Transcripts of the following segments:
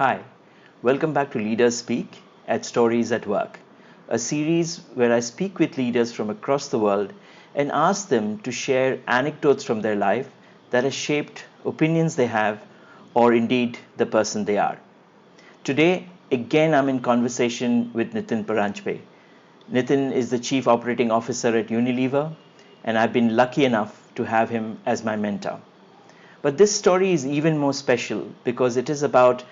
Hi, welcome back to Leaders Speak at Stories at Work, a series where I speak with leaders from across the world and ask them to share anecdotes from their life that has shaped opinions they have or indeed the person they are. Today, again, I'm in conversation with Nitin Paranjpe. Nitin is the Chief Operating Officer at Unilever, and I've been lucky enough to have him as my mentor. But this story is even more special because it is about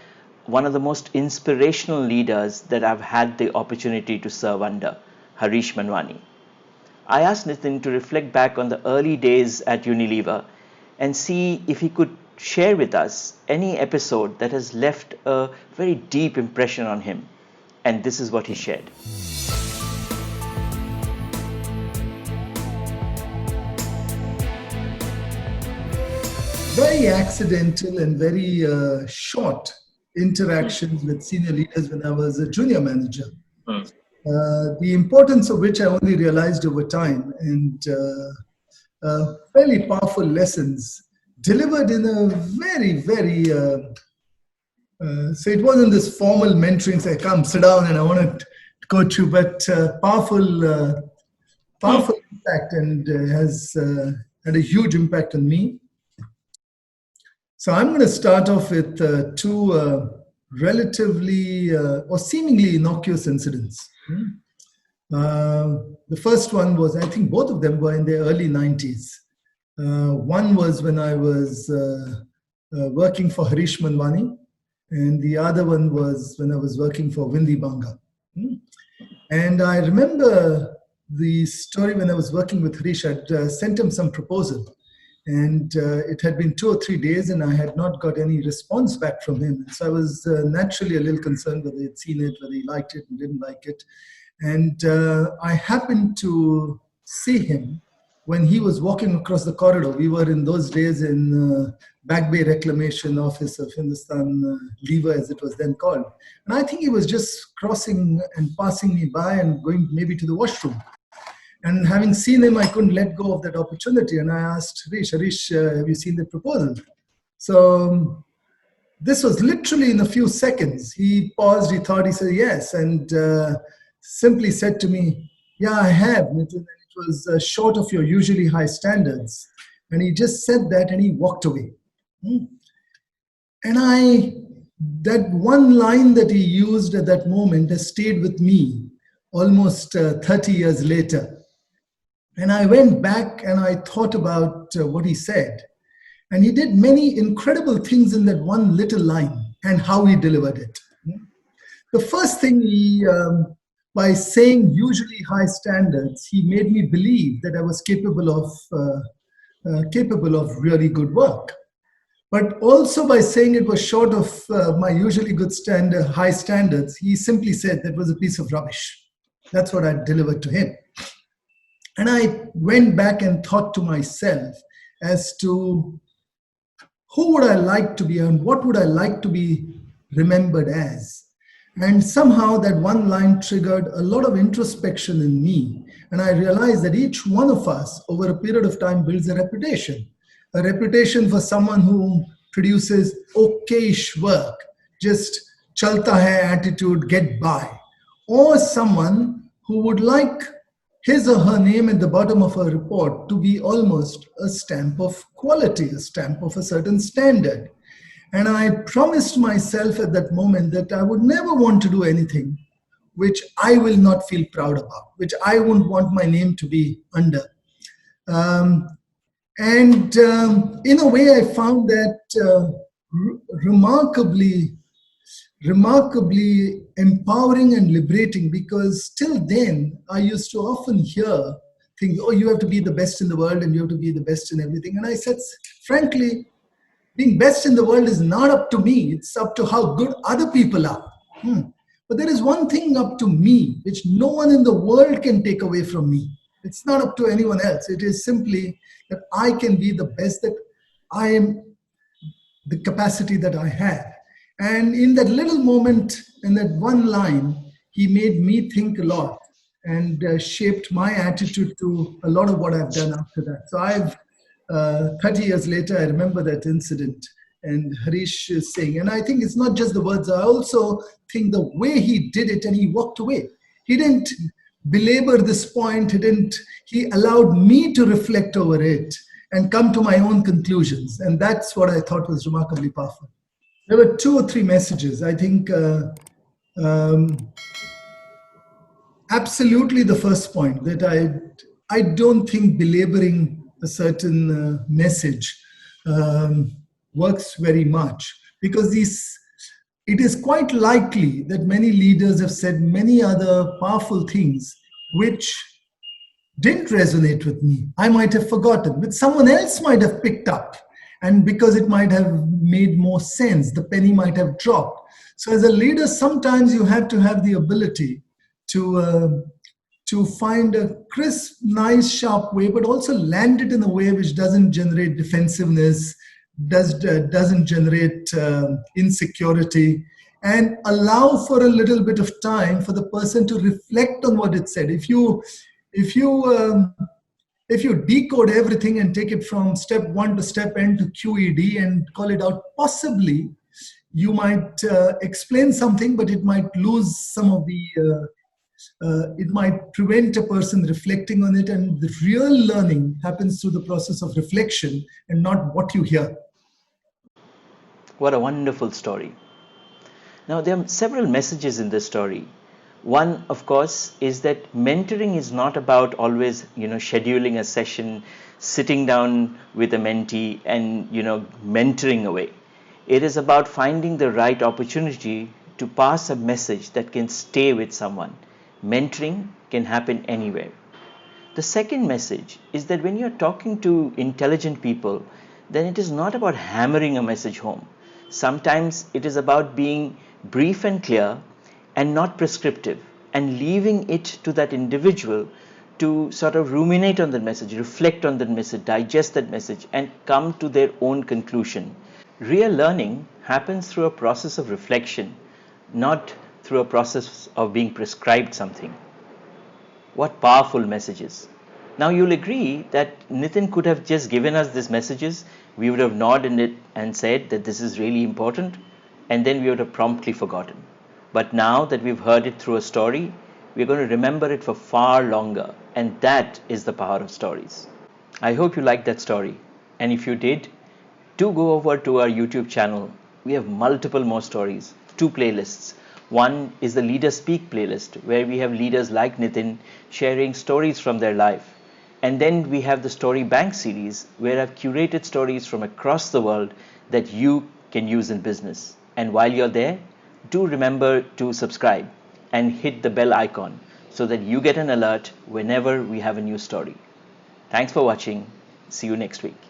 one of the most inspirational leaders that I've had the opportunity to serve under, Harish Manwani. I asked Nitin to reflect back on the early days at Unilever and see if he could share with us any episode that has left a very deep impression on him. And this is what he shared. Very accidental and very short interactions with senior leaders when I was a junior manager. The importance of which I only realized over time, and fairly powerful lessons delivered in a so it wasn't this formal mentoring, say, come sit down and I want to coach you, but powerful impact, and has had a huge impact on me. So I'm going to start off with two relatively or seemingly innocuous incidents. The first one was, I think both of them were in the early 90s. One was when I was working for Harish Manwani, and the other one was when I was working for Windy Banga. And I remember the story when I was working with Harish. I'd sent him some proposal. And it had been 2 or 3 days and I had not got any response back from him. So I was naturally a little concerned whether he'd seen it, whether he liked it and didn't like it. And I happened to see him when he was walking across the corridor. We were in those days in Back Bay Reclamation Office of Hindustan Lever, as it was then called. And I think he was just crossing and passing me by and going maybe to the washroom. And having seen him, I couldn't let go of that opportunity. And I asked Harish, have you seen the proposal? So this was literally in a few seconds. He paused, he thought, he said yes, and simply said to me, yeah, I have. And it was short of your usually high standards. And he just said that and he walked away. And that one line that he used at that moment has stayed with me almost 30 years later. And I went back and I thought about what he said. And he did many incredible things in that one little line and how he delivered it. The first thing, by saying usually high standards, he made me believe that I was capable of really good work. But also by saying it was short of my usually high standards, he simply said that was a piece of rubbish. That's what I delivered to him. And I went back and thought to myself as to who would I like to be and what would I like to be remembered as. And somehow that one line triggered a lot of introspection in me. And I realized that each one of us over a period of time builds a reputation for someone who produces okayish work, just chalta hai attitude, get by, or someone who would like his or her name at the bottom of a report to be almost a stamp of quality, a stamp of a certain standard. And I promised myself at that moment that I would never want to do anything which I will not feel proud about, which I wouldn't want my name to be under. In a way, I found that remarkably empowering and liberating, because till then I used to often hear things, oh, you have to be the best in the world and you have to be the best in everything. And I said, frankly, being best in the world is not up to me. It's up to how good other people are. But there is one thing up to me, which no one in the world can take away from me. It's not up to anyone else. It is simply that I can be the best that I am, the capacity that I have. And in that little moment, in that one line, he made me think a lot and shaped my attitude to a lot of what I've done after that. So 30 years later, I remember that incident and Harish is saying. And I think it's not just the words, I also think the way he did it and he walked away. He didn't belabor this point, he allowed me to reflect over it and come to my own conclusions. And that's what I thought was remarkably powerful. There were 2 or 3 messages. I think um, absolutely the first point that I don't think belaboring a certain message works very much, because it is quite likely that many leaders have said many other powerful things which didn't resonate with me. I might have forgotten, but someone else might have picked up. And because it might have made more sense, the penny might have dropped. So, as a leader, sometimes you have to have the ability to find a crisp, nice, sharp way, but also land it in a way which doesn't generate defensiveness, doesn't generate insecurity, and allow for a little bit of time for the person to reflect on what it said. If you decode everything and take it from step 1 to step n to QED and call it out, possibly you might explain something, but it might lose some of the it might prevent a person reflecting on it, and the real learning happens through the process of reflection and not what you hear. What a wonderful story. Now, there are several messages in this story. One, of course, is that mentoring is not about always, scheduling a session, sitting down with a mentee and, mentoring away. It is about finding the right opportunity to pass a message that can stay with someone. Mentoring can happen anywhere. The second message is that when you're talking to intelligent people, then it is not about hammering a message home. Sometimes it is about being brief and clear and not prescriptive, and leaving it to that individual to sort of ruminate on that message, reflect on that message, digest that message, and come to their own conclusion. Real learning happens through a process of reflection, not through a process of being prescribed something. What powerful messages. Now you'll agree that Nitin could have just given us these messages. We would have nodded it and said that this is really important, and then we would have promptly forgotten. But now that we've heard it through a story, we're going to remember it for far longer, and that is the power of stories. I hope you liked that story, and if you did, do go over to our YouTube channel. We have multiple more stories, 2 playlists. One is the Leaders Speak playlist, where we have leaders like Nitin sharing stories from their life. And then we have the Story Bank series, where I've curated stories from across the world that you can use in business. And while you're there, do remember to subscribe and hit the bell icon so that you get an alert whenever we have a new story. Thanks for watching. See you next week.